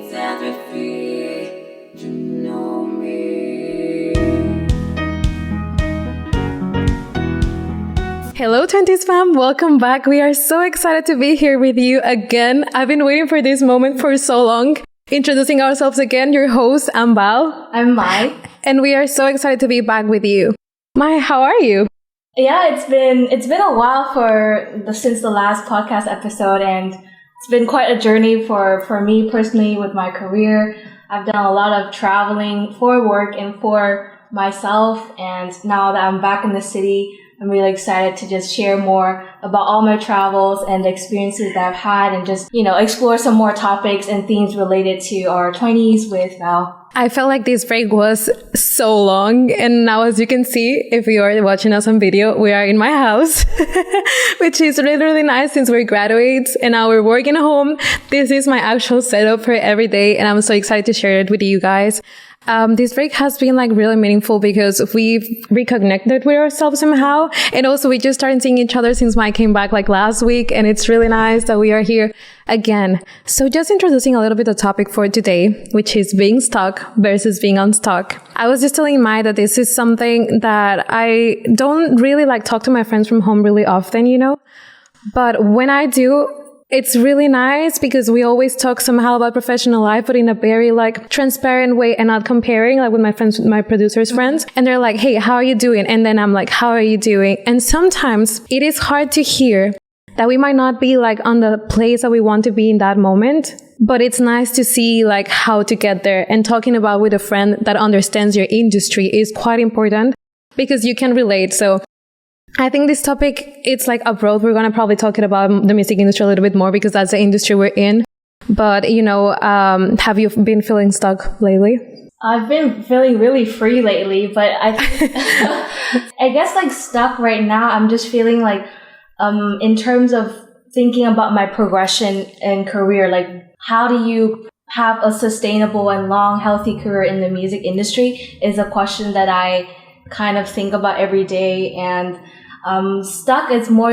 set me free to know me. Hello 20s fam, welcome back. We are so excited to be here with you again. I've been waiting for this moment for so long. Introducing ourselves again, your host, I'm Val. I'm Mai. And we are so excited to be back with you. Mai, how are you? Yeah, it's been a while since the last podcast episode, and it's been quite a journey for me personally with my career. I've done a lot of traveling for work and for myself, and now that I'm back in the city, I'm really excited to just share more about all my travels and the experiences that I've had, and just, explore some more topics and themes related to our 20s with Val. I felt like this break was so long, and now as you can see, if you are watching us on video, we are in my house, which is really, really nice since we're graduates and now we're working at home. This is my actual setup for every day, and I'm so excited to share it with you guys. This break has been really meaningful because we've reconnected with ourselves somehow. And also we just started seeing each other since Mike came back last week. And it's really nice that we are here again. So just introducing a little bit of topic for today, which is being stuck versus being unstuck. I was just telling Mike that this is something that I don't really talk to my friends from home really often, But when I do, it's really nice because we always talk somehow about professional life, but in a very transparent way and not comparing with my friends, my producer's friends. And they're like, hey, how are you doing? And then I'm like, how are you doing? And sometimes it is hard to hear that we might not be on the place that we want to be in that moment. But it's nice to see how to get there, and talking about with a friend that understands your industry is quite important because you can relate. So I think this topic, it's abroad. We're going to probably talk about the music industry a little bit more because that's the industry we're in. But, have you been feeling stuck lately? I've been feeling really free lately, but I guess stuck right now. I'm just feeling in terms of thinking about my progression and career, how do you have a sustainable and long, healthy career in the music industry is a question that I kind of think about every day. And stuck is more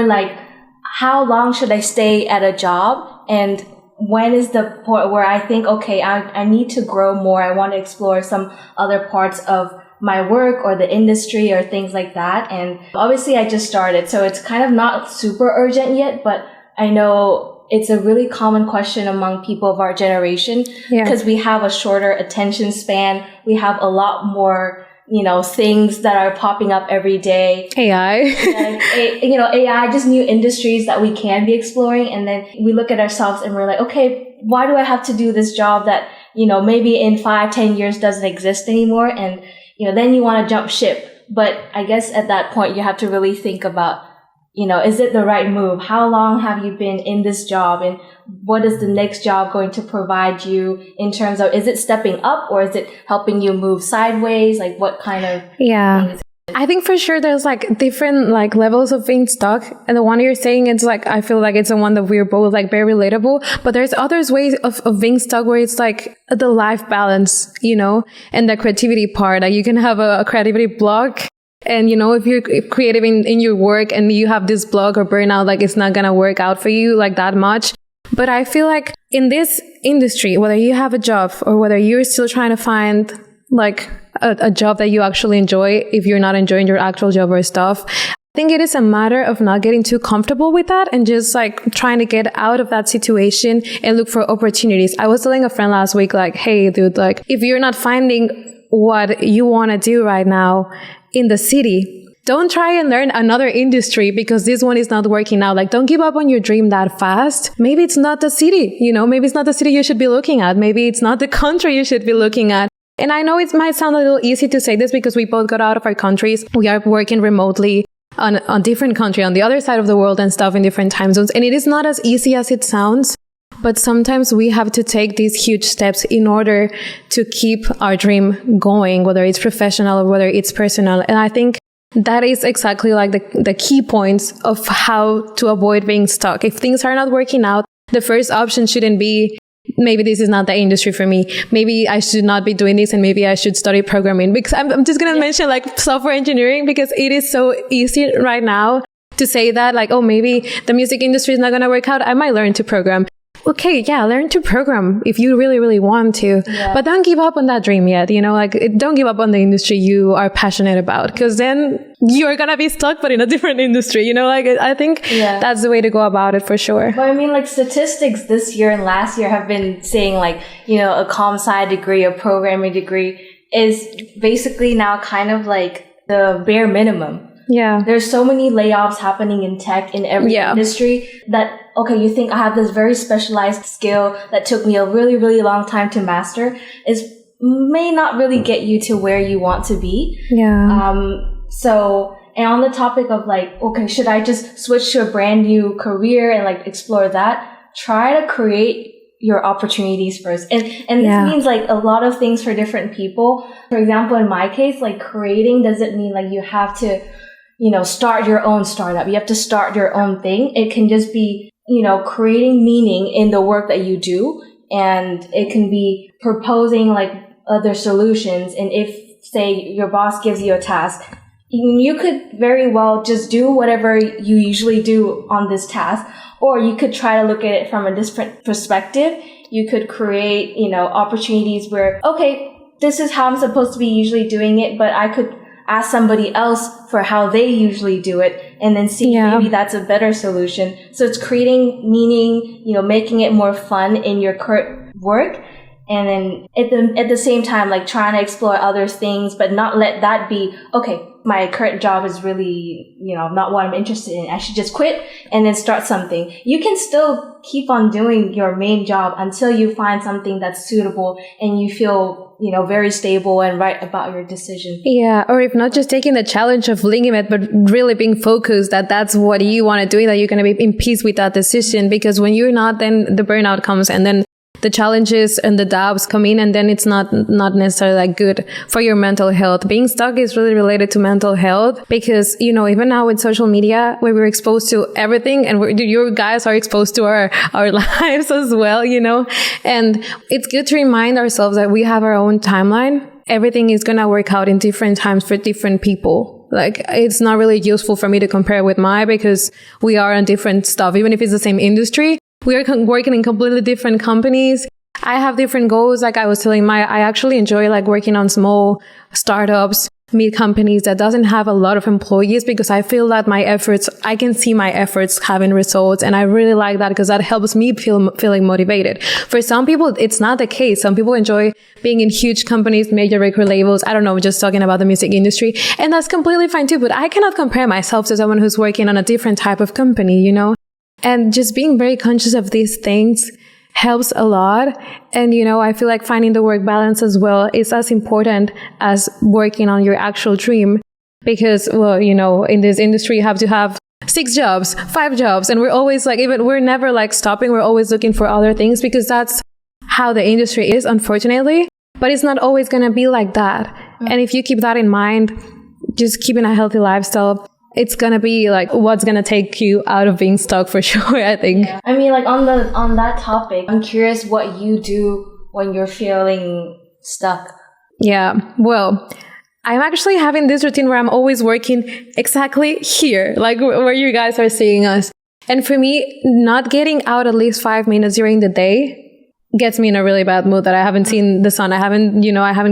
how long should I stay at a job, and when is the point where I think, okay, I need to grow more, I want to explore some other parts of my work or the industry or things like that. And obviously I just started, so it's kind of not super urgent yet, but I know it's a really common question among people of our generation because we have a shorter attention span. We have a lot more things that are popping up every day. AI. AI, just new industries that we can be exploring. And then we look at ourselves and we're like, okay, why do I have to do this job that, maybe in 5-10 years doesn't exist anymore? And, then you want to jump ship. But I guess at that point, you have to really think about, is it the right move? How long have you been in this job? And what is the next job going to provide you in terms of, is it stepping up or is it helping you move sideways? What kind of things? I think for sure there's different levels of being stuck. And the one you're saying, it's I feel it's the one that we're both very relatable. But there's others ways of being stuck where it's the life balance, and the creativity part. You can have a creativity block. And, if you're creative in your work and you have this block or burnout, it's not going to work out for you that much. But I feel in this industry, whether you have a job or whether you're still trying to find a job that you actually enjoy, if you're not enjoying your actual job or stuff, I think it is a matter of not getting too comfortable with that and just trying to get out of that situation and look for opportunities. I was telling a friend last week, hey, dude, if you're not finding what you want to do right now in the city, don't try and learn another industry because this one is not working out. Don't give up on your dream that fast. Maybe it's not the city, maybe it's not the city you should be looking at. Maybe it's not the country you should be looking at. And I know it might sound a little easy to say this because we both got out of our countries. We are working remotely on a different country, on the other side of the world and stuff in different time zones. And it is not as easy as it sounds. But sometimes we have to take these huge steps in order to keep our dream going, whether it's professional or whether it's personal. And I think that is exactly the key points of how to avoid being stuck. If things are not working out, the first option shouldn't be, maybe this is not the industry for me. Maybe I should not be doing this and maybe I should study programming. Because I'm just going to mention software engineering because it is so easy right now to say that oh, maybe the music industry is not going to work out. I might learn to program. okay, yeah, learn to program if you really, really want to. Yeah. But don't give up on that dream yet, don't give up on the industry you are passionate about, because then you're going to be stuck, but in a different industry, I think that's the way to go about it for sure. But I mean, like, statistics this year and last year have been saying, like, a comp-sci degree, a programming degree is basically now kind of like the bare minimum. Yeah. There's so many layoffs happening in tech in every industry that, okay, you think I have this very specialized skill that took me a really, really long time to master may not really get you to where you want to be. Yeah. And on the topic of like, okay, should I just switch to a brand new career and like explore that? Try to create your opportunities first. And this means like a lot of things for different people. For example, in my case, like creating doesn't mean like you have to, start your own startup. You have to start your own thing. It can just be, creating meaning in the work that you do. And it can be proposing like other solutions. And if, say, your boss gives you a task, you could very well just do whatever you usually do on this task, or you could try to look at it from a different perspective. You could create, opportunities where, okay, this is how I'm supposed to be usually doing it, but I could ask somebody else for how they usually do it and then see maybe that's a better solution. So it's creating meaning, making it more fun in your current work. And then at the same time, like trying to explore other things, but not let that be, okay, my current job is really, not what I'm interested in. I should just quit and then start something. You can still keep on doing your main job until you find something that's suitable and you feel, very stable and right about your decision. Yeah. Or if not, just taking the challenge of linking it, but really being focused that that's what you want to do, that you're going to be in peace with that decision. Because when you're not, then the burnout comes and then the challenges and the doubts come in, and then it's not necessarily like good for your mental health. Being stuck is really related to mental health because, even now with social media where we're exposed to everything and you guys are exposed to our lives as well, and it's good to remind ourselves that we have our own timeline. Everything is going to work out in different times for different people. Like, it's not really useful for me to compare with Mai because we are on different stuff, even if it's the same industry. We are working in completely different companies. I have different goals. Like I was telling Mai, I actually enjoy like working on small startups, mid companies that doesn't have a lot of employees because I feel that I can see my efforts having results. And I really like that because that helps me feeling motivated. For some people, it's not the case. Some people enjoy being in huge companies, major record labels. I don't know, just talking about the music industry. And that's completely fine too. But I cannot compare myself to someone who's working on a different type of company, And just being very conscious of these things helps a lot. And, I feel like finding the work balance as well is as important as working on your actual dream. Because, well, in this industry, you have to have 6 jobs, 5 jobs. And we're always like, we're never like stopping. We're always looking for other things because that's how the industry is, unfortunately. But it's not always going to be like that. Mm-hmm. And if you keep that in mind, just keeping a healthy lifestyle, it's going to be like what's going to take you out of being stuck for sure, I think. Yeah. I mean, like on that topic, I'm curious what you do when you're feeling stuck. Yeah. Well, I'm actually having this routine where I'm always working exactly here, like where you guys are seeing us. And for me, not getting out at least 5 minutes during the day gets me in a really bad mood that I haven't seen the sun. I haven't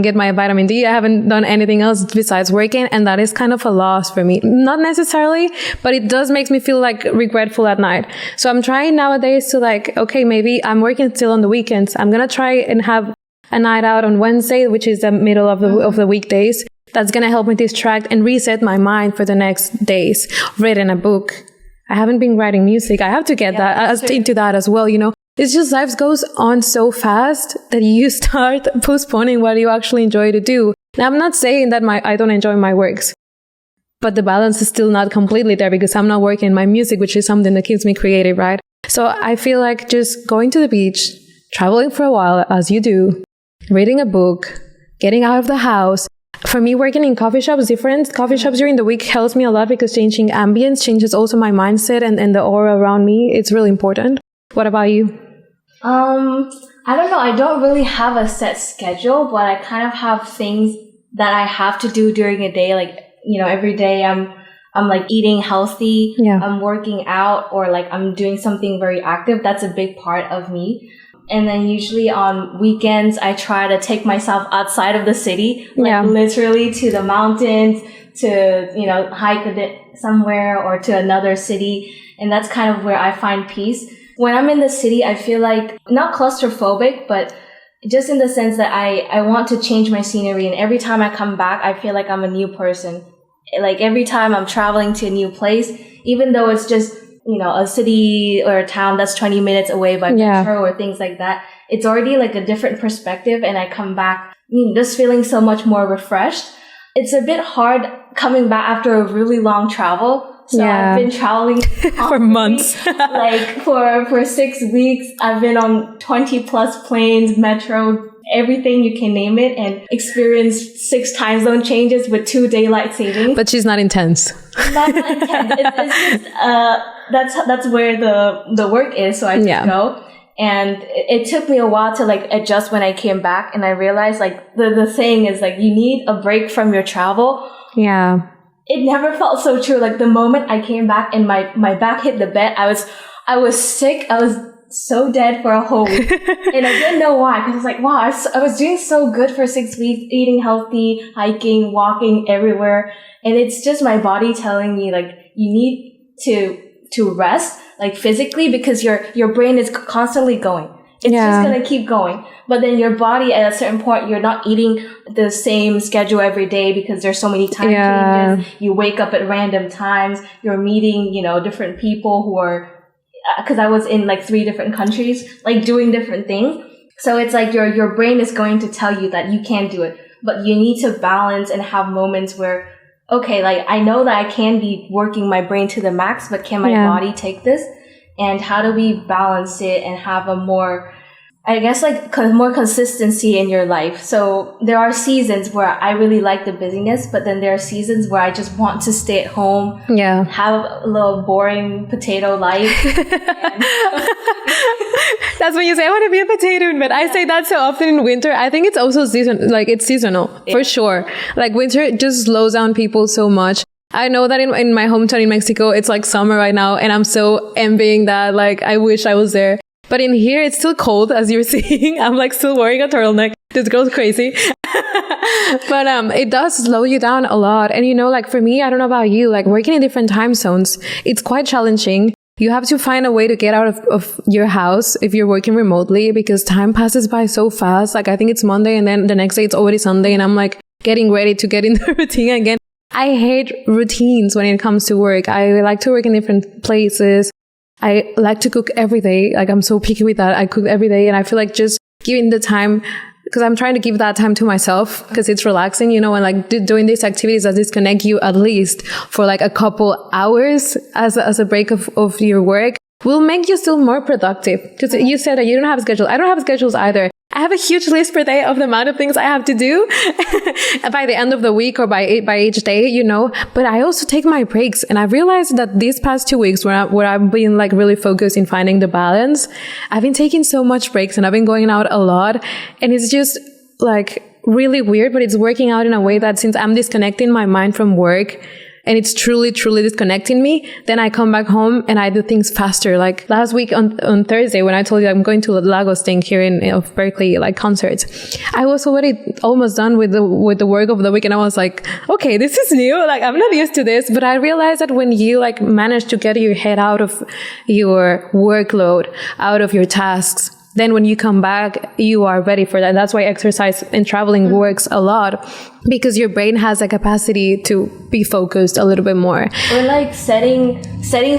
get my vitamin D. I haven't done anything else besides working. And that is kind of a loss for me. Not necessarily, but it does make me feel like regretful at night. So I'm trying nowadays to like, okay, maybe I'm working still on the weekends. I'm going to try and have a night out on Wednesday, which is the middle of the weekdays. That's going to help me distract and reset my mind for the next days. Reading a book. I haven't been writing music. I have to get into that as well, It's just life goes on so fast that you start postponing what you actually enjoy to do. Now, I'm not saying that I don't enjoy my works, but the balance is still not completely there because I'm not working in my music, which is something that keeps me creative, right? So I feel like just going to the beach, traveling for a while as you do, reading a book, getting out of the house. For me, working in coffee shops is different. Coffee shops during the week helps me a lot because changing ambience changes also my mindset and the aura around me. It's really important. What about you? I don't know. I don't really have a set schedule, but I kind of have things that I have to do during a day. Like, every day I'm I'm like eating healthy, Yeah. I'm working out, or like I'm doing something very active. That's a big part of me. And then usually on weekends, I try to take myself outside of the city, like Yeah. literally to the mountains, to, you know, hike a bit somewhere or to another city. And that's kind of where I find peace. When I'm in the city, I feel like not claustrophobic, but just in the sense that I want to change my scenery. And every time I come back, I feel like I'm a new person. Like every time I'm traveling to a new place, even though it's just, you know, a city or a town that's 20 minutes away by metro or things like that, it's already like a different perspective. And I come back, you know, just feeling so much more refreshed. It's a bit hard coming back after a really long travel. So I've been traveling for months. Like for 6 weeks, I've been on 20 plus planes, metro, everything you can name it, and experienced 6 time zone changes with 2 daylight savings. But she's not intense. Not intense. It's just, that's where the work is. So I just go. And it took me a while to like adjust when I came back. And I realized like the thing is like, you need a break from your travel. Yeah. It never felt so true. Like the moment I came back and my back hit the bed, I was sick. I was so dead for a whole week. And I didn't know why. Cause I was like, wow, I was doing so good for 6 weeks, eating healthy, hiking, walking everywhere. And it's just my body telling me like, you need to rest, like physically, because your brain is constantly going. It's just going to keep going. But then your body at a certain point, you're not eating the same schedule every day because there's so many time changes. You wake up at random times. You're meeting, you know, different people who are, because I was in like 3 different countries, like doing different things. So it's like your brain is going to tell you that you can't do it, but you need to balance and have moments where, okay, like I know that I can be working my brain to the max, but can my body take this? And how do we balance it and have a more, I guess, like more consistency in your life? So there are seasons where I really like the busyness, but then there are seasons where I just want to stay at home, have a little boring potato life. That's when you say, I want to be a potato. But I say that so often in winter. I think it's also it's seasonal for sure. Like winter just slows down people so much. I know that in my hometown in Mexico, it's like summer right now, and I'm so envying that. Like, I wish I was there. But in here, it's still cold, as you're seeing. I'm like still wearing a turtleneck. This girl's crazy. But it does slow you down a lot. And you know, like for me, I don't know about you, like working in different time zones, it's quite challenging. You have to find a way to get out of your house if you're working remotely, because time passes by so fast. Like I think it's Monday and then the next day it's already Sunday, and I'm like getting ready to get in the routine again. I hate routines when it comes to work. I like to work in different places. I like to cook every day. Like I'm so picky with that. I cook every day, and I feel like just giving the time, because I'm trying to give that time to myself because it's relaxing, you know, and like doing these activities that disconnect you at least for like a couple hours as a break of your work will make you still more productive. Because you said that you don't have schedules. I don't have schedules either. I have a huge list per day of the amount of things I have to do by the end of the week or by each day, you know. But I also take my breaks, and I realized that these past 2 weeks where I've been like really focused in finding the balance, I've been taking so much breaks and I've been going out a lot, and it's just like really weird, but it's working out in a way that since I'm disconnecting my mind from work, and it's truly, truly disconnecting me, then I come back home and I do things faster. Like last week on Thursday, when I told you I'm going to Lagos thing here in Berkeley, like concerts, I was already almost done with the work of the week. And I was like, okay, this is new. Like I'm not used to this. But I realized that when you like manage to get your head out of your workload, out of your tasks, then when you come back, you are ready for that. That's why exercise and traveling works a lot, because your brain has a capacity to be focused a little bit more. Or like setting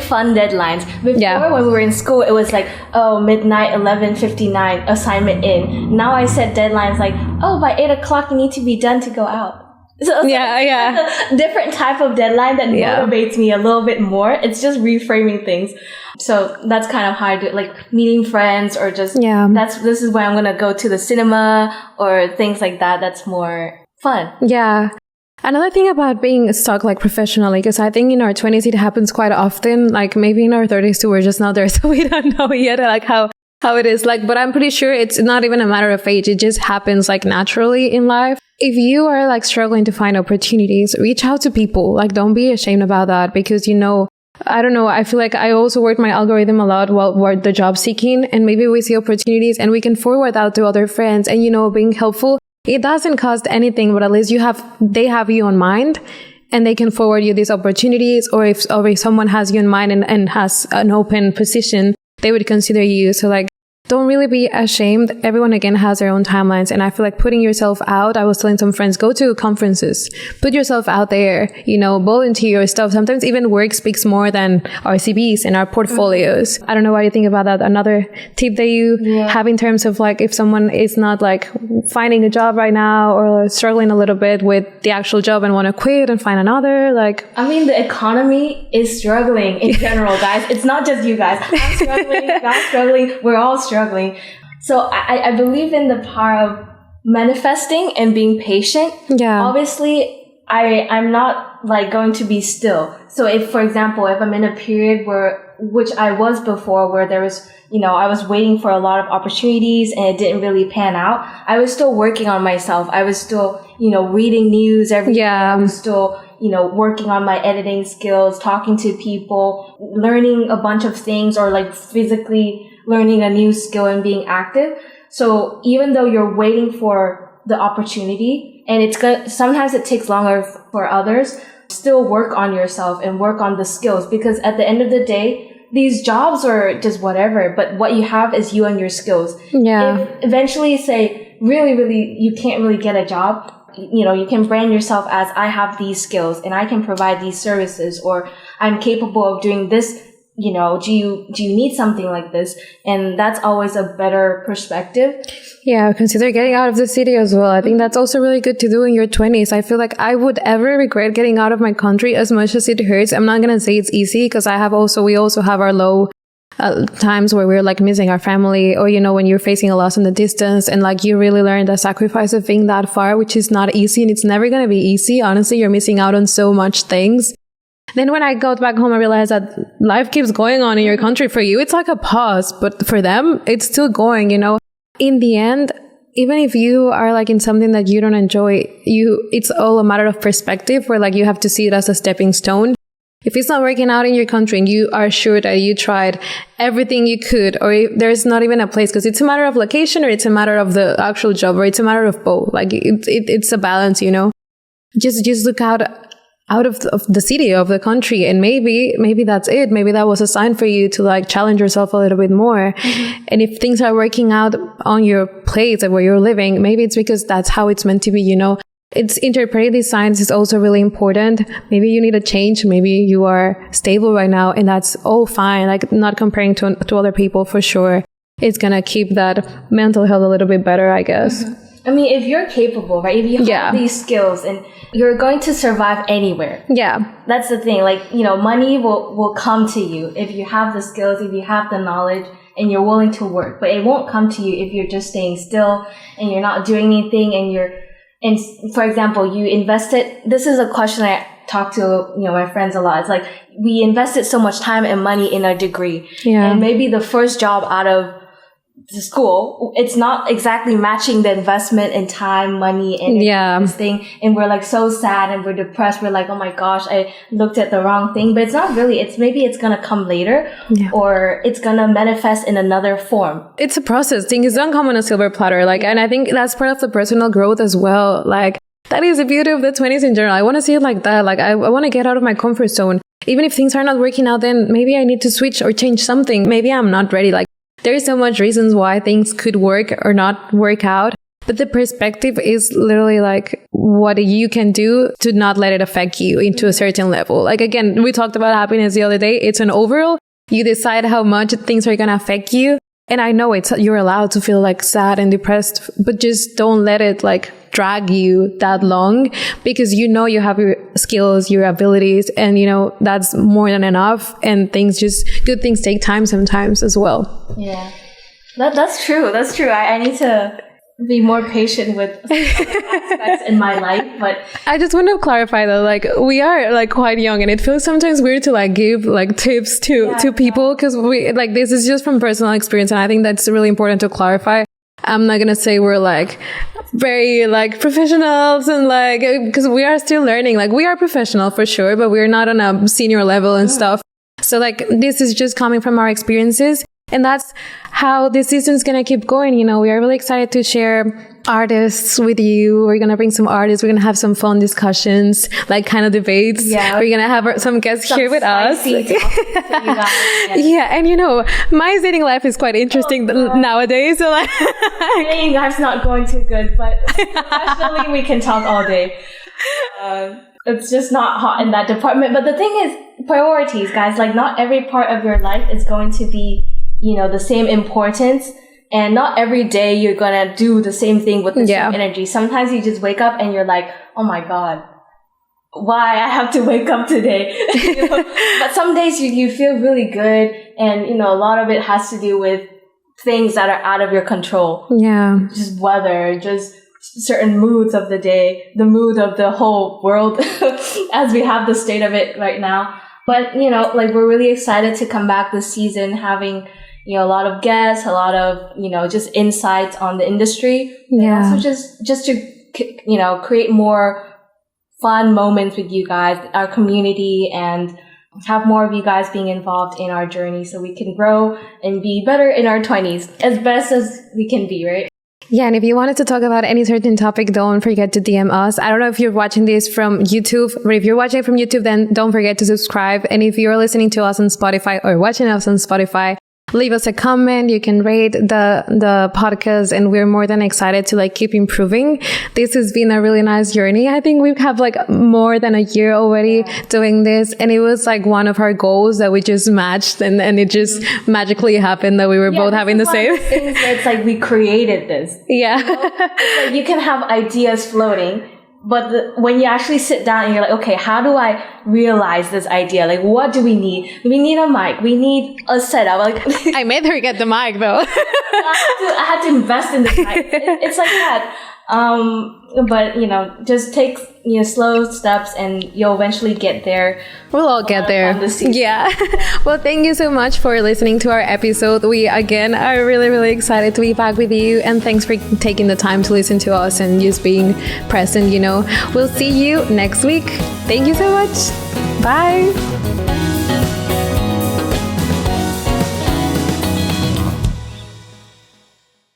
fun deadlines. Before, when we were in school, it was like, oh, midnight, 11:59, assignment in. Now I set deadlines like, oh, by 8 o'clock, you need to be done to go out. So it's a different type of deadline that motivates me a little bit more. It's just reframing things. So that's kind of how I do it, like meeting friends, or just this is where I'm gonna go to the cinema or things like that. That's more fun. Yeah. Another thing about being stuck like professionally, because I think in our 20s it happens quite often. Like maybe in our 30s too, we're just not there, so we don't know yet like how it is. Like, but I'm pretty sure it's not even a matter of age. It just happens like naturally in life. if you are like struggling to find opportunities, reach out to people. Like, don't be ashamed about that, because, I don't know, I feel like I also work my algorithm a lot while we're the job seeking, and maybe we see opportunities and we can forward out to other friends and, being helpful. It doesn't cost anything, but at least they have you on mind, and they can forward you these opportunities, or if someone has you in mind and has an open position, they would consider you. So like, don't really be ashamed. Everyone, again, has their own timelines. And I feel like putting yourself out, I was telling some friends, go to conferences, put yourself out there, volunteer your stuff. Sometimes even work speaks more than our CVs and our portfolios. I don't know what you think about that. Another tip that you have in terms of like, if someone is not like finding a job right now, or struggling a little bit with the actual job and want to quit and find another, like. I mean, the economy is struggling in general, guys. It's not just you guys. I'm struggling, God's struggling. We're all struggling. So I believe in the power of manifesting and being patient. Yeah. Obviously, I'm not like going to be still. So if, for example, if I'm in a period which I was before, where there was, I was waiting for a lot of opportunities and it didn't really pan out, I was still working on myself. I was still, reading news every day. I was still, working on my editing skills, talking to people, learning a bunch of things, or like physically learning a new skill and being active. So even though you're waiting for the opportunity, and sometimes it takes longer for others, still work on yourself and work on the skills, because at the end of the day, these jobs are just whatever, but what you have is you and your skills. Yeah. If eventually, say, really, you can't really get a job, you can brand yourself as, I have these skills and I can provide these services, or I'm capable of doing this. Do you need something like this? And that's always a better perspective. Yeah, consider getting out of the city as well. I think that's also really good to do in your 20s. I feel like I would ever regret getting out of my country, as much as it hurts. I'm not going to say it's easy, because we also have our low times where we're like missing our family, or, when you're facing a loss in the distance, and like you really learn the sacrifice of being that far, which is not easy, and it's never going to be easy. Honestly, you're missing out on so much things. Then when I got back home, I realized that life keeps going on in your country. For you, it's like a pause, but for them, it's still going, In the end, even if you are like in something that you don't enjoy, it's all a matter of perspective, where like you have to see it as a stepping stone. If it's not working out in your country and you are sure that you tried everything you could, or if there's not even a place, because it's a matter of location, or it's a matter of the actual job, or it's a matter of both. Like it's a balance, Just look out of the city, of the country, and maybe that's it. Maybe that was a sign for you to like challenge yourself a little bit more. Mm-hmm. And if things are working out on your place where you're living, maybe it's because that's how it's meant to be, It's interpreting these signs is also really important. Maybe you need a change. Maybe you are stable right now, and that's all fine. Like, not comparing to other people, for sure. It's gonna keep that mental health a little bit better, I guess. Mm-hmm. I mean, if you're capable, right? If you have these skills, and you're going to survive anywhere. Yeah. That's the thing. Like, money will come to you if you have the skills, if you have the knowledge, and you're willing to work. But it won't come to you if you're just staying still and you're not doing anything, and for example, you invested. This is a question I talk to, my friends a lot. It's like, we invested so much time and money in a degree. Yeah. And maybe the first job out of the school, it's not exactly matching the investment in time, money, and this thing. And we're like so sad and we're depressed. We're like, oh my gosh, I looked at the wrong thing. But it's not really. Maybe it's going to come later, or it's going to manifest in another form. It's a process. Things don't come on a silver platter. And I think that's part of the personal growth as well. Like, that is the beauty of the 20s in general. I want to see it like that. Like, I want to get out of my comfort zone. Even if things are not working out, then maybe I need to switch or change something. Maybe I'm not ready. Like, there's so much reasons why things could work or not work out. But the perspective is literally like what you can do to not let it affect you into a certain level. Like, again, we talked about happiness the other day. It's an overall. You decide how much things are going to affect you. And I know you're allowed to feel like sad and depressed, but just don't let it like drag you that long, because you have your skills, your abilities, and that's more than enough. And good things take time sometimes as well. Yeah, that's true. That's true. I need to be more patient with aspects in my life, but I just want to clarify though, like, we are like quite young, and it feels sometimes weird to like give like tips to people, because we like, this is just from personal experience, and I think that's really important to clarify. I'm not gonna say we're like very like professionals and like, because we are still learning. Like, we are professional for sure, but we're not on a senior level and stuff. So like, this is just coming from our experiences. And that's how this season's going to keep going. You know, we are really excited to share artists with you. We're going to bring some artists. We're going to have some fun discussions, like kind of debates. Yeah. We're going to have some guests here with us. Yeah. And you know, my dating life is quite interesting nowadays. So like, dating life's not going too good, but professionally we can talk all day. It's just not hot in that department. But the thing is, priorities, guys. Like, not every part of your life is going to be, you know, the same importance, and not every day you're gonna do the same thing with the same energy. Sometimes you just wake up and you're like, oh my God, why I have to wake up today? You know? But some days you feel really good, and, you know, a lot of it has to do with things that are out of your control. Yeah. Just weather, just certain moods of the day, the mood of the whole world as we have the state of it right now. But, you know, like, we're really excited to come back this season having, you know, a lot of guests, a lot of, you know, just insights on the industry. Yeah. And also just to, you know, create more fun moments with you guys, our community, and have more of you guys being involved in our journey so we can grow and be better in our 20s as best as we can be, right? Yeah, and if you wanted to talk about any certain topic, don't forget to DM us. I don't know if you're watching this from YouTube, but if you're watching it from YouTube, then don't forget to subscribe. And if you're listening to us on Spotify or watching us on Spotify, leave us a comment. You can rate the podcast, and we're more than excited to like keep improving. This has been a really nice journey. I think we have like more than a year already doing this, and it was like one of our goals that we just matched, and it just magically happened that we were both having the same things. It's like we created this. Yeah. You know? Like, you can have ideas floating, but when you actually sit down and you're like, okay, how do I realize this idea? Like, what do we need? We need a mic. We need a setup. Like, I made her get the mic though. I had to invest in the mic. It's like that. But, you know, just take, you know, slow steps and you'll eventually get there. We'll all get there. Yeah. Well, thank you so much for listening to our episode. We, again, are really, really excited to be back with you. And thanks for taking the time to listen to us and just being present, you know. We'll see you next week. Thank you so much. Bye.